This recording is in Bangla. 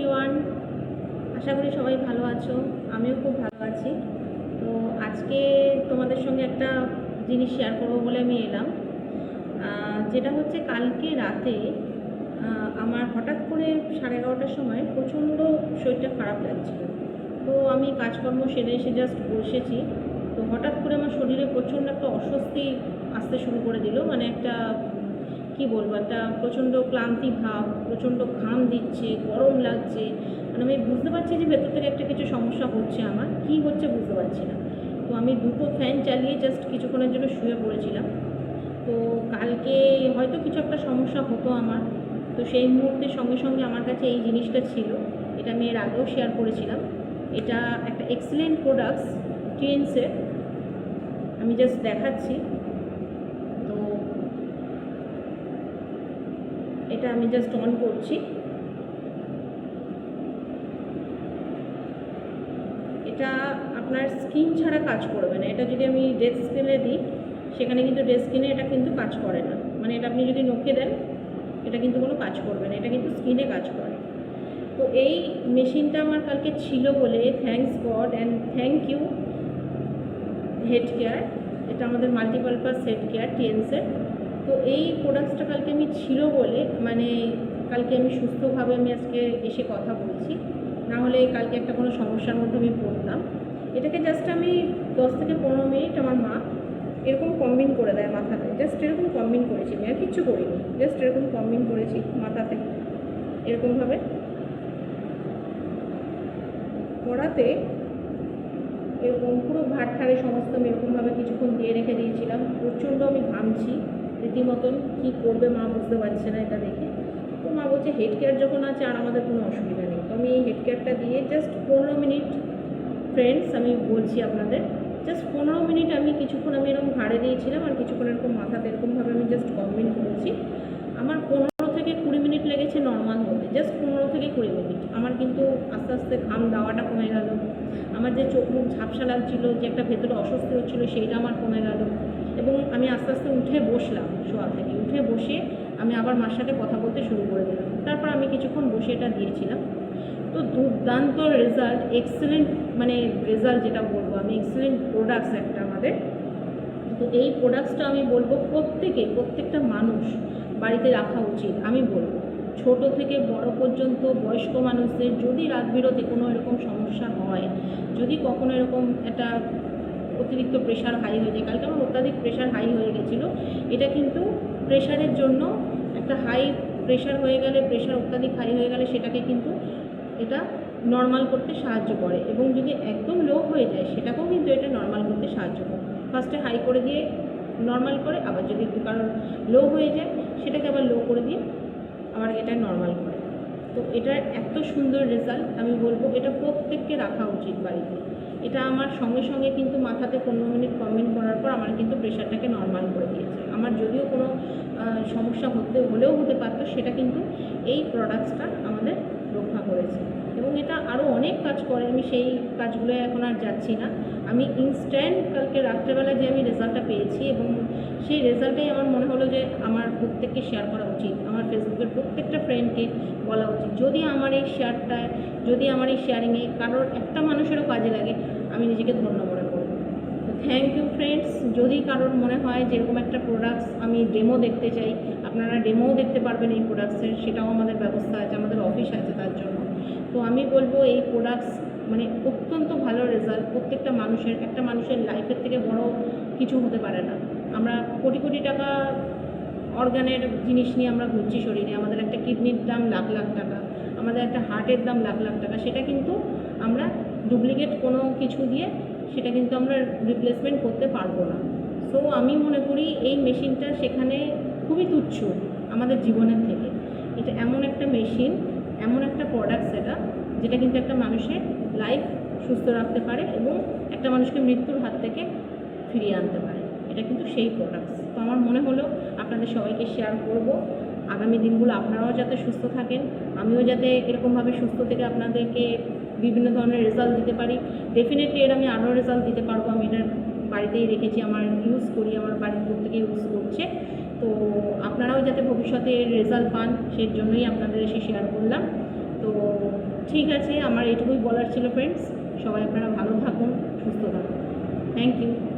এভরিওয়ান, আশা করি সবাই ভালো আছো। আমিও খুব ভালো আছি। তো আজকে তোমাদের সঙ্গে একটা জিনিস শেয়ার করবো বলে আমি এলাম। যেটা হচ্ছে কালকে রাতে আমার হঠাৎ করে 11:30টার সময় প্রচণ্ড শরীরটা খারাপ লাগছিল। তো আমি কাজকর্ম সেরে এসে জাস্ট বসেছি। তো হঠাৎ করে আমার শরীরে প্রচণ্ড একটা অস্বস্তি আসতে শুরু করে দিল। মানে একটা কী বলবো, একটা প্রচণ্ড ক্লান্তি ভাব, প্রচণ্ড ঘাম দিচ্ছে, গরম লাগছে। মানে আমি বুঝতে পারছি যে ভেতর থেকে একটা কিছু সমস্যা হচ্ছে, আমার কী হচ্ছে বুঝতে পারছি না। তো আমি দুটো ফ্যান চালিয়ে জাস্ট কিছুক্ষণের জন্য শুয়ে পড়েছিলাম। তো কালকে হয়তো কিছু একটা সমস্যা হতো আমার। তো সেই মুহূর্তে সঙ্গে সঙ্গে আমার কাছে এই জিনিসটা ছিল। এটা আমি এর আগেও শেয়ার করেছিলাম। এটা একটা এক্সেলেন্ট প্রোডাক্টস, টিএনসের। আমি জাস্ট দেখাচ্ছি। তো এটা আমি জাস্ট অন করছি। এটা আপনার স্কিন ছাড়া কাজ করবে না। এটা যদি আমি ডেড স্কিনে দিই, সেখানে কিন্তু ডেড স্কিনে এটা কিন্তু কাজ করে না। মানে এটা আপনি যদি নখে দেন, এটা কিন্তু কোনো কাজ করবে না, এটা কিন্তু স্কিনে কাজ করে। তো এই মেশিনটা আমার কালকে ছিল বলে thanks God and thank you take care. এটা আমাদের মাল্টিপারপাস হেড কেয়ার টিএনসের। তো এই প্রোডাক্টসটা কালকে আমি ছিল বলে, মানে কালকে আমি সুস্থভাবে আমি আজকে এসে কথা বলছি। না হলে কালকে একটা কোনো সমস্যার মধ্যে আমি পড়তাম। এটাকে জাস্ট আমি 10 থেকে 15 মিনিট আমার মা এরকম কম্বিন করে দেয় মাথাতে। জাস্ট এরকম কম্বিন করেছি, আমি আর কিচ্ছু করিনি, জাস্ট এরকম কম্বিন করেছি মাথাতে এরকমভাবে করাতে। এরকম পুরো ঘাট ঠাড়ে সমস্ত আমি এরকমভাবে কিছুক্ষণ দিয়ে রেখে দিয়েছিলাম। প্রচণ্ড আমি ঘামছি রীতিমতন। কী করবে মা বুঝতে পারছে না এটা দেখে। তো মা বলছে হেড কেয়ার যখন আছে আর আমাদের কোনো অসুবিধা নেই। তো আমি এই হেড কেয়ারটা দিয়ে জাস্ট 15 মিনিট, ফ্রেন্ডস আমি বলছি আপনাদের, জাস্ট 15 মিনিট আমি কিছুক্ষণ আমি এরকম ঘাড়ে দিয়েছিলাম আর কিছুক্ষণ এরকম মাথাতে এরকমভাবে আমি জাস্ট কম্বিন করেছি। আমার 15 থেকে 20 মিনিট লেগেছে নর্মাল হতে, জাস্ট 15 থেকে 20 মিনিট। আমার কিন্তু আস্তে আস্তে ঘাম দেওয়াটা কমে গেল। আমার যে চোখ মুখ ঝাপসা লাগছিলো, যে একটা ভেতরে অস্বস্তি হচ্ছিলো, সেইটা আমার কমে গেল। এবং আমি আস্তে আস্তে উঠে বসলাম, শোয়া থেকে উঠে বসে আমি আবার মার সাথে কথা বলতে শুরু করে দিলাম। তারপর আমি কিছুক্ষণ বসে এটা দিয়েছিলাম। তো দুর্দান্ত রেজাল্ট, এক্সেলেন্ট, মানে রেজাল্ট যেটা বলবো আমি, এক্সেলেন্ট প্রোডাক্টস একটা আমাদের। তো এই প্রোডাক্টসটা আমি বলবো প্রত্যেকটা মানুষ বাড়িতে রাখা উচিত। আমি বলবো ছোট থেকে বড় পর্যন্ত বয়স্ক মানুষদের যদি রাত বিরতে কোনো এরকম সমস্যা হয়, যদি কখনো এরকম একটা অতিরিক্ত প্রেশার হাই হয়ে যায়, কালকে আমার অত্যাধিক প্রেশার হাই হয়ে গেছিলো। এটা কিন্তু প্রেশারের জন্য, একটা হাই প্রেশার হয়ে গেলে, প্রেশার অত্যাধিক হাই হয়ে গেলে সেটাকে কিন্তু এটা নর্মাল করতে সাহায্য করে। এবং যদি একদম লো হয়ে যায় সেটাকেও কিন্তু এটা নর্মাল করতে সাহায্য করে। ফার্স্টে হাই করে দিয়ে নর্মাল করে, আবার যদি একটু কারণ লো হয়ে যায় সেটাকে আবার লো করে দিয়ে আবার এটা নর্মাল করে। তো এটার এত সুন্দর রেজাল্ট, আমি বলবো এটা প্রত্যেককে রাখা উচিত বাড়িতে। এটা আমার সঙ্গে সঙ্গে কিন্তু মাথাতে 15 মিনিট কম্বিন করার পর আমার কিন্তু প্রেশারটাকে নর্মাল করে দিয়েছে। আমার যদিও কোনো সমস্যা হলেও হতে পারতো, সেটা কিন্তু এই প্রোডাক্টসটা আমাদের রক্ষা করেছে। এবং এটা আরও অনেক কাজ করে, আমি সেই কাজগুলো এখন আর যাচ্ছি না। আমি ইনস্ট্যান্ট কালকে রাত্রেবেলা যে আমি রেজাল্টটা পেয়েছি, এবং সেই রেজাল্টেই আমার মনে হলো যে আমার প্রত্যেককে শেয়ার করা উচিত, আমার ফেসবুকের প্রত্যেকটা ফ্রেন্ডকে বলা উচিত। যদি আমার এই শেয়ারটায়, যদি আমার এই শেয়ারিংয়ে কারোর একটা মানুষেরও কাজে লাগে, আমি নিজেকে ধন্য মনে করব। তো থ্যাংক ইউ ফ্রেন্ডস। যদি কারোর মনে হয় যে এরকম একটা প্রোডাক্টস আমি ডেমো দেখতে চাই, আপনারা ডেমোও দেখতে পারবেন এই প্রোডাক্টসের, সেটাও আমাদের ব্যবস্থা আছে, আমাদের অফিস আছে তার জন্য। তো আমি বলবো এই প্রোডাক্টস মানে অত্যন্ত ভালো রেজাল্ট। প্রত্যেকটা মানুষের, একটা মানুষের লাইফের থেকে বড় কিছু হতে পারে না। আমরা কোটি কোটি টাকা অর্গানের জিনিস নিয়ে আমরা ঘুরছি শরীরে। আমাদের একটা কিডনির দাম লাখ লাখ টাকা, আমাদের একটা হার্টের দাম লাখ লাখ টাকা। সেটা কিন্তু আমরা ডুপ্লিকেট কোনো কিছু দিয়ে সেটা কিন্তু আমরা রিপ্লেসমেন্ট করতে পারবো না। সো আমি মনে করি এই মেশিনটা সেখানে খুবই তুচ্ছ আমাদের জীবনের থেকে। এটা এমন একটা মেশিন, এমন একটা প্রোডাক্টস যেটা কিন্তু একটা মানুষের লাইফ সুস্থ রাখতে পারে এবং একটা মানুষকে মৃত্যুর হাত থেকে ফিরিয়ে আনতে পারে। এটা কিন্তু সেই প্রোডাক্টস। তো আমার মনে হলো আপনাদের সবাইকে শেয়ার করব। আগামী দিনগুলো আপনারাও যাতে সুস্থ থাকেন, আমিও যাতে এরকমভাবে সুস্থ থেকে আপনাদেরকে বিভিন্ন ধরনের রেজাল্ট দিতে পারি। ডেফিনেটলি এর আমি আরও রেজাল্ট দিতে পারবো। আমি এটার বাড়িতেই রেখেছি, আমার ইউজ করি, আমার বাড়ির প্রত্যেকে ইউজ করছে। তো আপনারাও যাতে ভবিষ্যতে এর রেজাল্ট পান, সেই জন্যই আপনাদের এসে শেয়ার করলাম। তো ঠিক আছে, আমার এটুকুই বলার ছিল ফ্রেন্ডস। সবাই আপনারা ভালো থাকুন, সুস্থ থাকুন। Thank you.